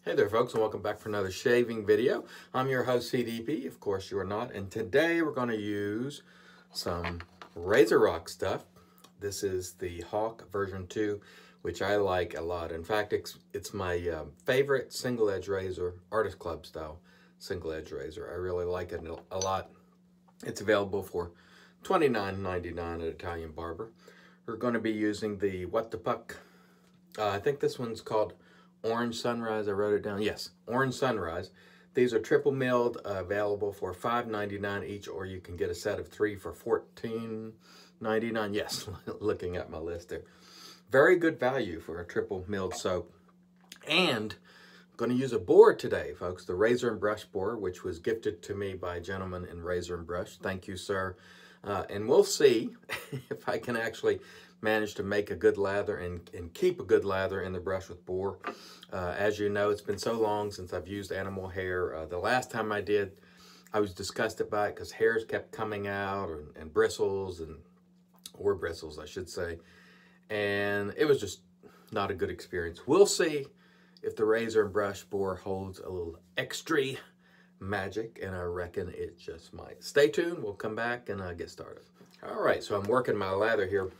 Hey there folks, and welcome back for another shaving video. I'm your host CDP, of course you are not, and today we're going to use some RazoRock stuff. This is the Hawk version 2, which I like a lot. In fact, it's my favorite single edge razor, Artist Club style single edge razor. I really like it a lot. It's available for $29.99 at Italian Barber. We're going to be using the What the Puck. I think this one's called Orange Sunrise. I wrote it down. Yes, Orange Sunrise. These are triple milled, available for $5.99 each, or you can get a set of 3 for $14.99. Yes, looking at my list there. Very good value for a triple milled soap. And I'm going to use a Boar today, folks. The Razor and Brush Boar, which was gifted to me by a gentleman in Razor and Brush. Thank you, sir. And we'll see if I can actually manage to make a good lather and keep a good lather in the brush with Boar. As you know, it's been so long since I've used animal hair. The last time I did, I was disgusted by it because hairs kept coming out and bristles, or bristles, I should say. And it was just not a good experience. We'll see if the Razor and Brush Boar holds a little extra magic, and I reckon it just might. Stay tuned. We'll come back and get started. All right, so I'm working my lather here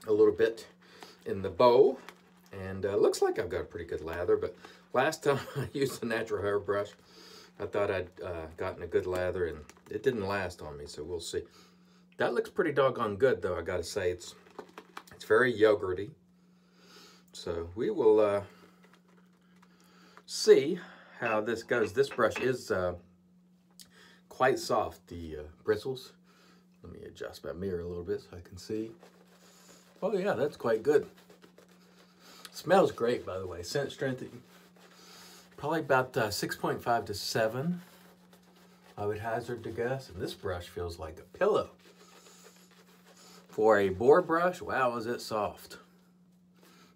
a little bit in the bow, and looks like I've got a pretty good lather, but last time I used a natural hair brush, I thought I'd gotten a good lather, and it didn't last on me, so we'll see. That looks pretty doggone good, though, I gotta say. It's very yogurty, so we will see how this goes. This brush is quite soft, the bristles. Let me adjust my mirror a little bit so I can see. Oh yeah, that's quite good. Smells great, by the way. Scent strength, probably about 6.5 to 7, I would hazard to guess. And this brush feels like a pillow. For a Boar brush, wow, is it soft.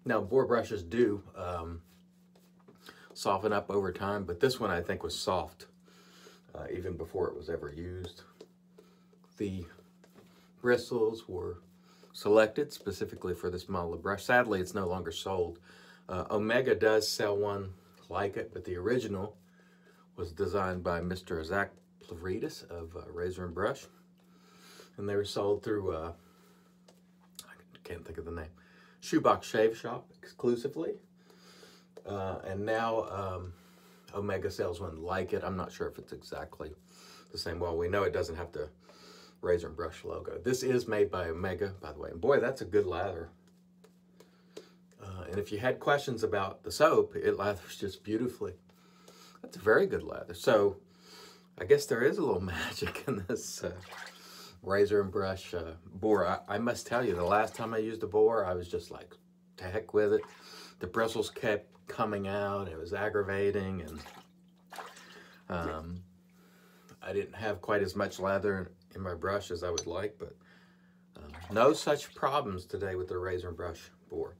Now, Boar brushes do soften up over time, but this one I think was soft even before it was ever used. The bristles were selected specifically for this model of brush. Sadly, it's no longer sold. Omega does sell one like it, but the original was designed by Mr. Zach Plevridis of Razor and Brush, and they were sold through I can't think of the name, Shoebox Shave Shop exclusively. And now Omega sells one like it. I'm not sure if it's exactly the same. Well, we know it doesn't have the Razor and Brush logo. This is made by Omega, by the way. And boy, that's a good lather. And if you had questions about the soap, it lathers just beautifully. That's a very good lather. So I guess there is a little magic in this Razor and Brush Boar. I must tell you, the last time I used a Boar, I was just like, to heck with it. The bristles kept coming out. It was aggravating, and I didn't have quite as much lather in my brush as I would like, but no such problems today with the Razor and Brush Boar.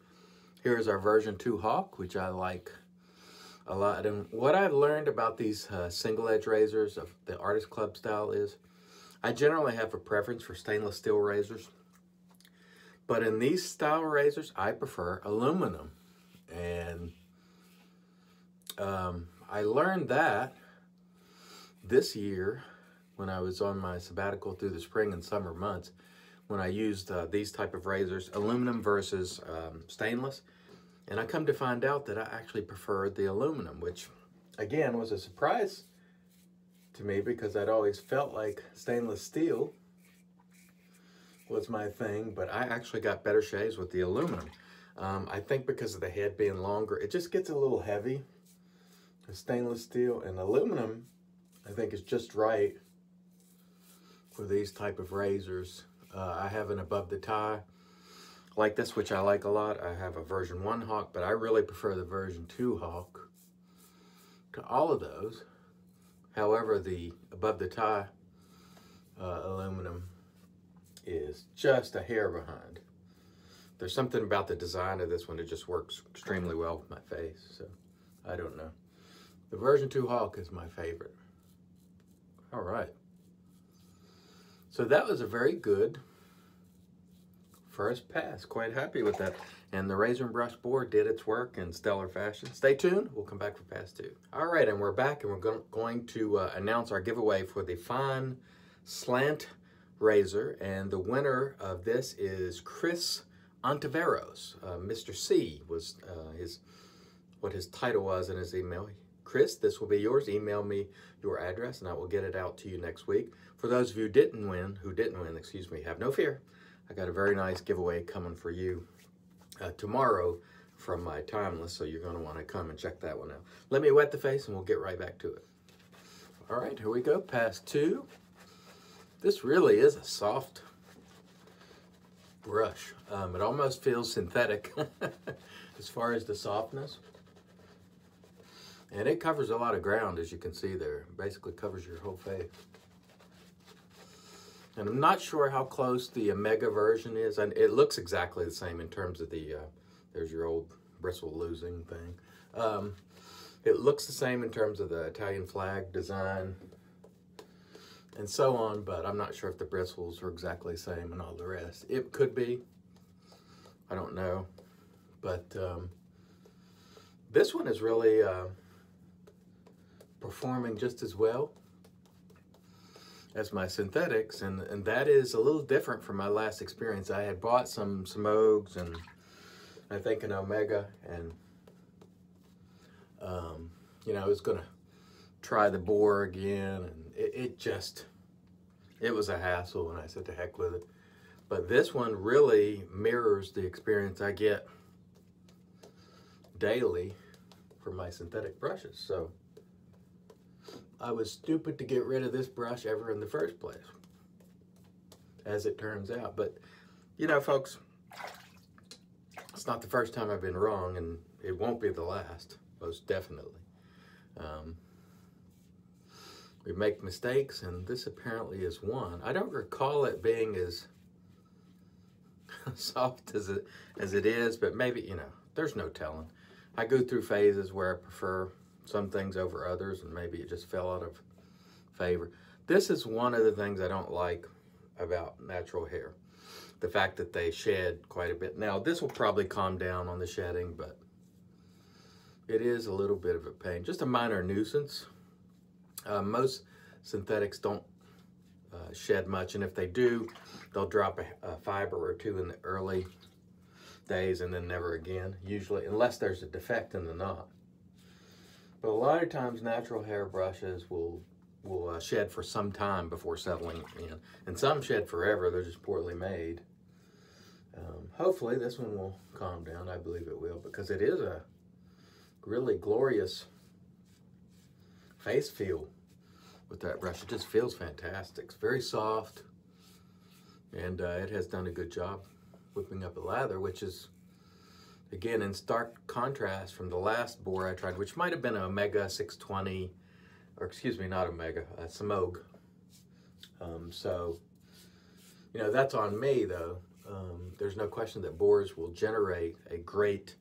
Here's our version 2 Hawk, which I like a lot. And what I've learned about these single edge razors of the Artist Club style is I generally have a preference for stainless steel razors, but in these style razors, I prefer aluminum. And I learned that this year when I was on my sabbatical through the spring and summer months, when I used these type of razors, aluminum versus stainless. And I come to find out that I actually preferred the aluminum, which again was a surprise to me because I'd always felt like stainless steel was my thing, but I actually got better shaves with the aluminum. I think because of the head being longer, it just gets a little heavy. The stainless steel and aluminum, I think, is just right for these type of razors. I have an above the tie like this, which I like a lot. I have a version 1 Hawk, but I really prefer the version 2 Hawk to all of those. However, the above the tie aluminum is just a hair behind. There's something about the design of this one that just works extremely well with my face, so I don't know. The version 2 Hawk is my favorite. All right. So that was a very good first pass. Quite happy with that. And the razor and brush boar did its work in stellar fashion. Stay tuned. We'll come back for pass 2. All right, and we're back, and we're going to announce our giveaway for the fine slant razor. And the winner of this is Chris Ontiveros. Mr. C was what his title was in his email. Chris, this will be yours. Email me your address, and I will get it out to you next week. For those of you who didn't win, excuse me, have no fear. I got a very nice giveaway coming for you tomorrow from my Timeless, so you're going to want to come and check that one out. Let me wet the face, and we'll get right back to it. All right, here we go. Pass 2. This really is a soft brush. It almost feels synthetic as far as the softness. And it covers a lot of ground, as you can see there. It basically covers your whole face. And I'm not sure how close the Omega version is. And it looks exactly the same in terms of the, there's your old bristle losing thing. It looks the same in terms of the Italian flag design and so on, but I'm not sure if the bristles are exactly the same and all the rest. It could be. I don't know. But this one is really performing just as well as my synthetics, and that is a little different from my last experience. I had bought some Ogs and I think an Omega, and you know, I was gonna try the Boar again, and it was a hassle, and I said to heck with it. But this one really mirrors the experience I get daily for my synthetic brushes. So I was stupid to get rid of this brush ever in the first place, as it turns out. But, you know, folks, it's not the first time I've been wrong, and it won't be the last, most definitely. We make mistakes, and this apparently is one. I don't recall it being as soft as it is, but maybe, you know, there's no telling. I go through phases where I prefer some things over others, and maybe it just fell out of favor. This is one of the things I don't like about natural hair, the fact that they shed quite a bit. Now, this will probably calm down on the shedding, but it is a little bit of a pain, just a minor nuisance. Most synthetics don't shed much, and if they do, they'll drop a fiber or two in the early days and then never again, usually, unless there's a defect in the knot. But a lot of times natural hair brushes will shed for some time before settling in, and some shed forever. They're just poorly made. Hopefully this one will calm down. I believe it will, because it is a really glorious face feel with that brush. It just feels fantastic. It's very soft, and it has done a good job whipping up a lather, which is, again, in stark contrast from the last Boar I tried, which might have been an Omega 620, or excuse me, not Omega, some Oag. So, you know, that's on me, though. There's no question that Boars will generate a great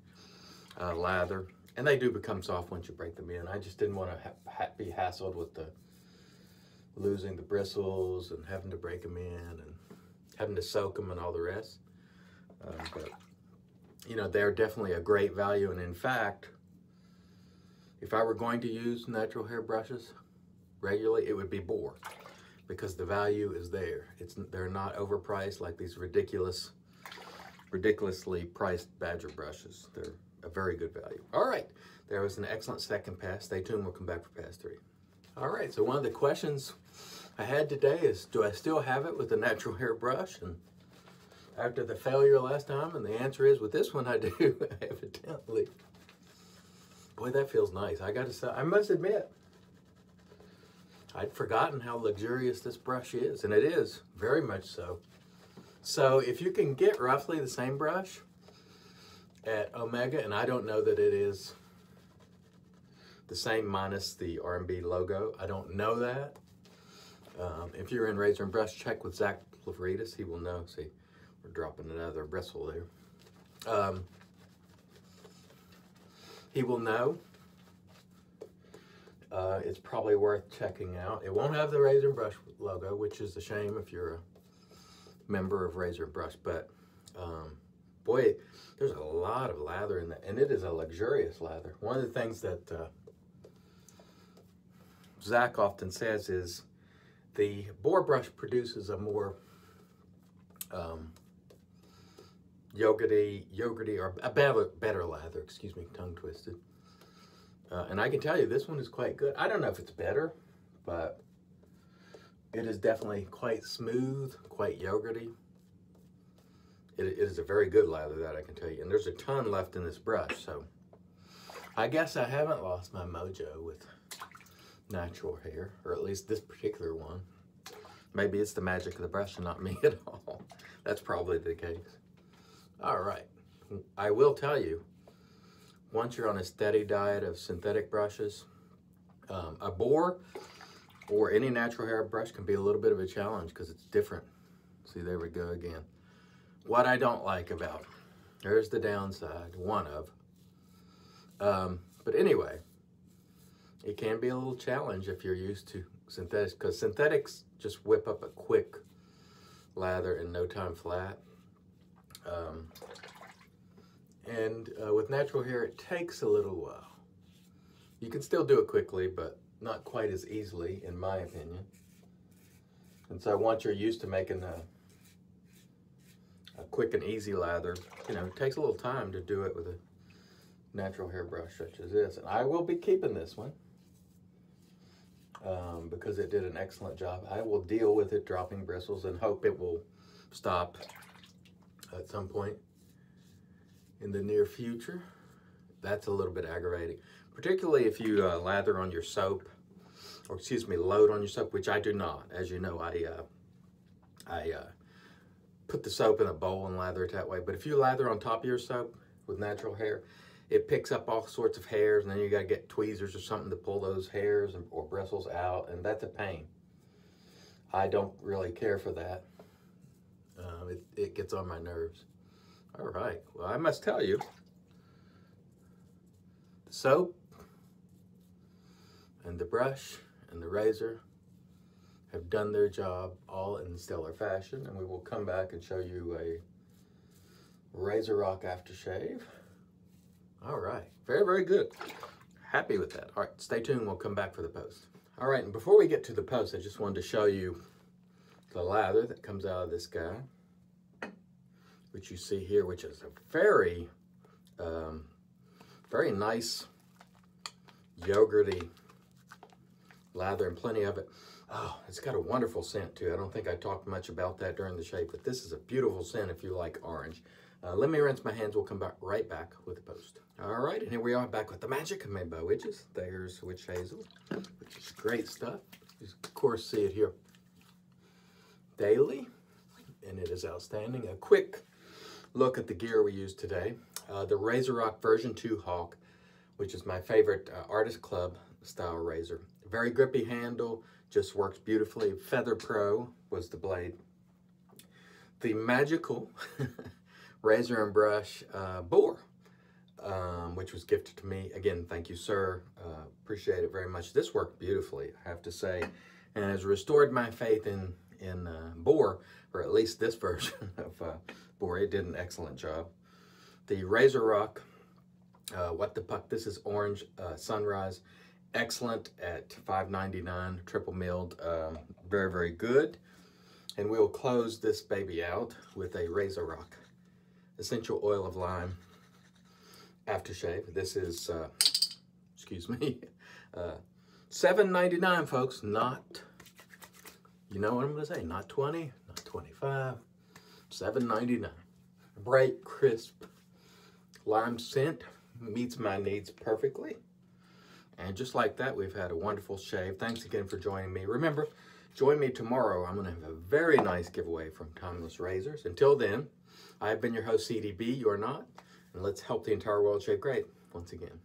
lather, and they do become soft once you break them in. I just didn't want to be hassled with losing the bristles and having to break them in and having to soak them and all the rest. But, you know, they're definitely a great value. And in fact, if I were going to use natural hair brushes regularly, it would be Boar, because the value is there. They're not overpriced like these ridiculously priced Badger brushes. They're a very good value. All right, there was an excellent second pass. Stay tuned, we'll come back for pass 3. All right, so one of the questions I had today is, do I still have it with the natural hair brush? And after the failure last time, and the answer is, with this one I do, evidently. Boy, that feels nice. I gotta say, I must admit, I'd forgotten how luxurious this brush is, and it is, very much so. So if you can get roughly the same brush at Omega, and I don't know that it is the same minus the R&B logo, I don't know that. If you're in Razor and Brush, check with Zach Lavridis, he will know. See, we're dropping another bristle there. He will know. It's probably worth checking out. It won't have the Razor and Brush logo, which is a shame if you're a member of Razor and Brush, but boy, there's a lot of lather in that, and it is a luxurious lather. One of the things that Zach often says is the Boar brush produces a more yogurty, or a better lather, excuse me, tongue twisted. And I can tell you this one is quite good. I don't know if it's better, but it is definitely quite smooth, quite yogurty. It is a very good lather, that I can tell you. And there's a ton left in this brush, so I guess I haven't lost my mojo with natural hair, or at least this particular one. Maybe it's the magic of the brush and not me at all. That's probably the case. All right, I will tell you, once you're on a steady diet of synthetic brushes, a Boar or any natural hair brush can be a little bit of a challenge because it's different. See, there we go again. What I don't like about, there's the downside, one of. But anyway, it can be a little challenge if you're used to synthetics, because synthetics just whip up a quick lather in no time flat. With natural hair, it takes a little while. You can still do it quickly, but not quite as easily, in my opinion. And so once you're used to making a quick and easy lather, you know, it takes a little time to do it with a natural hair brush such as this. And I will be keeping this one because it did an excellent job. I will deal with it dropping bristles and hope it will stop at some point in the near future. That's a little bit aggravating, particularly if you lather on your soap, or excuse me, load on your soap, which I do not. As you know, I put the soap in a bowl and lather it that way. But if you lather on top of your soap with natural hair, it picks up all sorts of hairs, and then you got to get tweezers or something to pull those hairs or bristles out, and that's a pain. I don't really care for that. It gets on my nerves. All right, well, I must tell you, the soap and the brush and the razor have done their job all in stellar fashion, and we will come back and show you a RazoRock aftershave. All right, very, very good. Happy with that. All right, stay tuned, we'll come back for the post. All right, and before we get to the post, I just wanted to show you the lather that comes out of this guy, which you see here, which is a very, very nice yogurty lather, and plenty of it. Oh, it's got a wonderful scent too. I don't think I talked much about that during the shave, but this is a beautiful scent if you like orange. Let me rinse my hands. We'll come back right back with the post. All right, and here we are back with the magic of made by witches. There's witch hazel, which is great stuff. You of course see it here daily, and it is outstanding. A quick look at the gear we used today. The RazoRock version 2 Hawk, which is my favorite Artist Club style razor. Very grippy handle, just works beautifully. Feather Pro was the blade. The magical razor and brush Boar, which was gifted to me. Again, thank you, sir. Appreciate it very much. This worked beautifully, I have to say, and has restored my faith in Boar, or at least this version of Boar. It did an excellent job. The RazoRock, What the Puck, this is Orange Sunrise. Excellent at $5.99, triple milled, very, very good. And we'll close this baby out with a RazoRock Essential Oil of Lime aftershave. This is, excuse me, $7.99, folks. Not, you know what I'm gonna say, not 20, not 25, $7.99. Bright, crisp lime scent meets my needs perfectly. And just like that, we've had a wonderful shave. Thanks again for joining me. Remember, join me tomorrow. I'm gonna have a very nice giveaway from Timeless Razors. Until then, I've been your host, CDB, you are not, and let's help the entire world shave great once again.